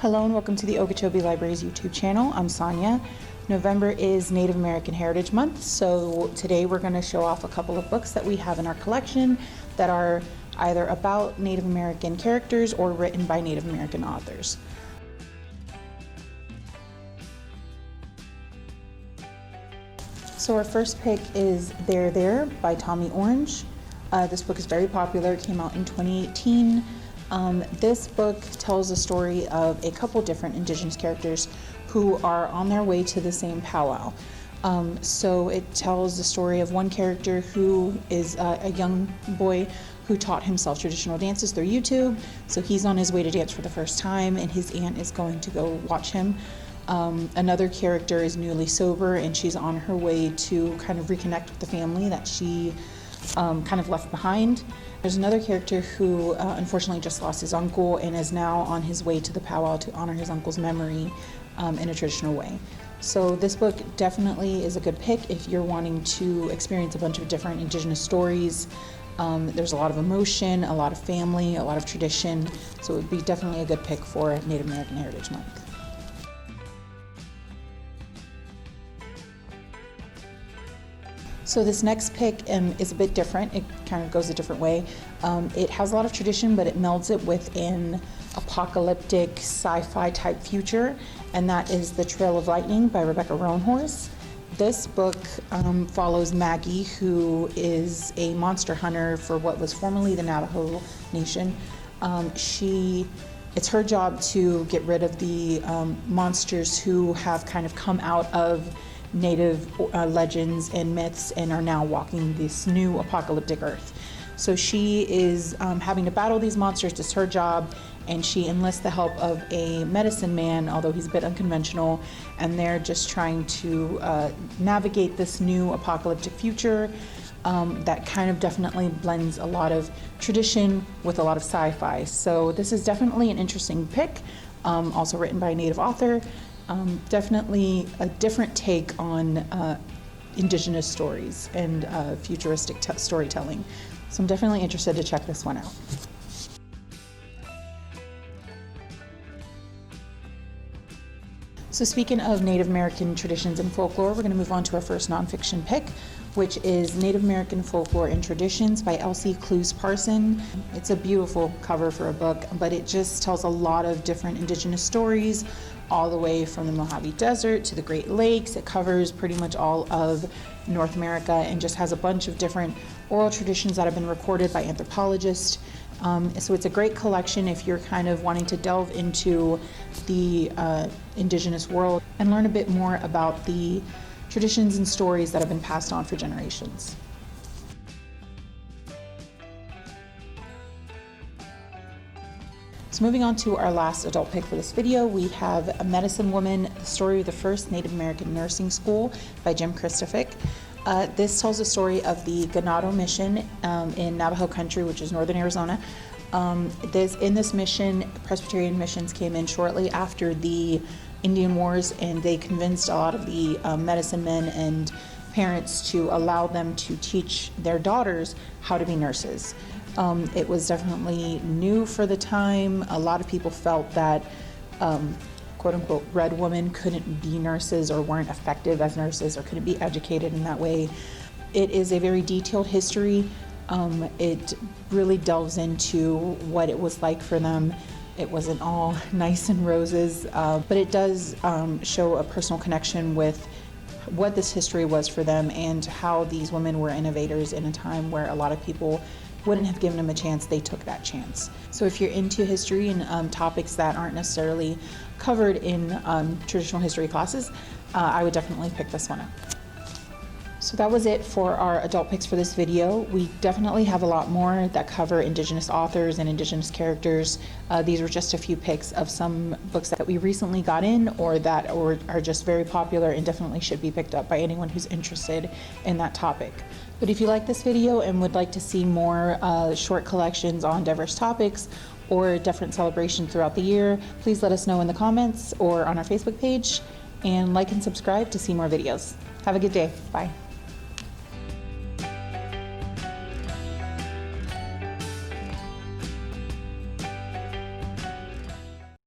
Hello and welcome to the Okeechobee Library's YouTube channel. I'm Sonia. November is Native American Heritage Month, so today we're going to show off a couple of books that we have in our collection that are either about Native American characters or written by Native American authors. So our first pick is There There by Tommy Orange. This book is very popular. It came out in 2018. This book tells the story of a couple different Indigenous characters who are on their way to the same powwow. So it tells the story of one character who is a young boy who taught himself traditional dances through YouTube. So he's on his way to dance for the first time and his aunt is going to go watch him. Another character is newly sober and she's on her way to kind of reconnect with the family that she kind of left behind. There's another character who unfortunately just lost his uncle and is now on his way to the powwow to honor his uncle's memory in a traditional way. So this book definitely is a good pick if you're wanting to experience a bunch of different Indigenous stories. There's a lot of emotion, a lot of family, a lot of tradition, so it would be definitely a good pick for Native American Heritage Month. So this next pick is a bit different. It kind of goes a different way. It has a lot of tradition, but it melds it with an apocalyptic sci-fi type future, and that is The Trail of Lightning by Rebecca Roanhorse. This book follows Maggie, who is a monster hunter for what was formerly the Navajo Nation. It's her job to get rid of the monsters who have kind of come out of Native legends and myths and are now walking this new apocalyptic earth. So she is having to battle these monsters. It's her job, and she enlists the help of a medicine man, although he's a bit unconventional, and they're just trying to navigate this new apocalyptic future that kind of definitely blends a lot of tradition with a lot of sci-fi. So this is definitely an interesting pick, also written by a Native author. Definitely a different take on Indigenous stories and futuristic storytelling. So I'm definitely interested to check this one out. So speaking of Native American traditions and folklore, we're going to move on to our first nonfiction pick, which is Native American Folklore and Traditions by Elsie Clues Parson. It's a beautiful cover for a book, but it just tells a lot of different Indigenous stories, all the way from the Mojave Desert to the Great Lakes. It covers pretty much all of North America and just has a bunch of different oral traditions that have been recorded by anthropologists. So it's a great collection if you're kind of wanting to delve into the Indigenous world and learn a bit more about the traditions and stories that have been passed on for generations. So moving on to our last adult pick for this video, we have A Medicine Woman, the story of the first Native American nursing school by Jim Christophick. This tells the story of the Ganado Mission in Navajo country, which is northern Arizona. In this mission, Presbyterian missions came in shortly after the Indian Wars, and they convinced a lot of the medicine men and parents to allow them to teach their daughters how to be nurses. It was definitely new for the time. A lot of people felt that quote-unquote red women couldn't be nurses or weren't effective as nurses or couldn't be educated in that way. It is a very detailed history. It really delves into what it was like for them. It wasn't all nice and roses, but it does show a personal connection with what this history was for them and how these women were innovators in a time where a lot of people wouldn't have given them a chance. They took that chance. So if you're into history and topics that aren't necessarily covered in traditional history classes, I would definitely pick this one up. So that was it for our adult picks for this video. We definitely have a lot more that cover Indigenous authors and Indigenous characters. These were just a few picks of some books that we recently got in or that are just very popular and definitely should be picked up by anyone who's interested in that topic. But if you like this video and would like to see more short collections on diverse topics or different celebrations throughout the year, please let us know in the comments or on our Facebook page, and like and subscribe to see more videos. Have a good day. Bye.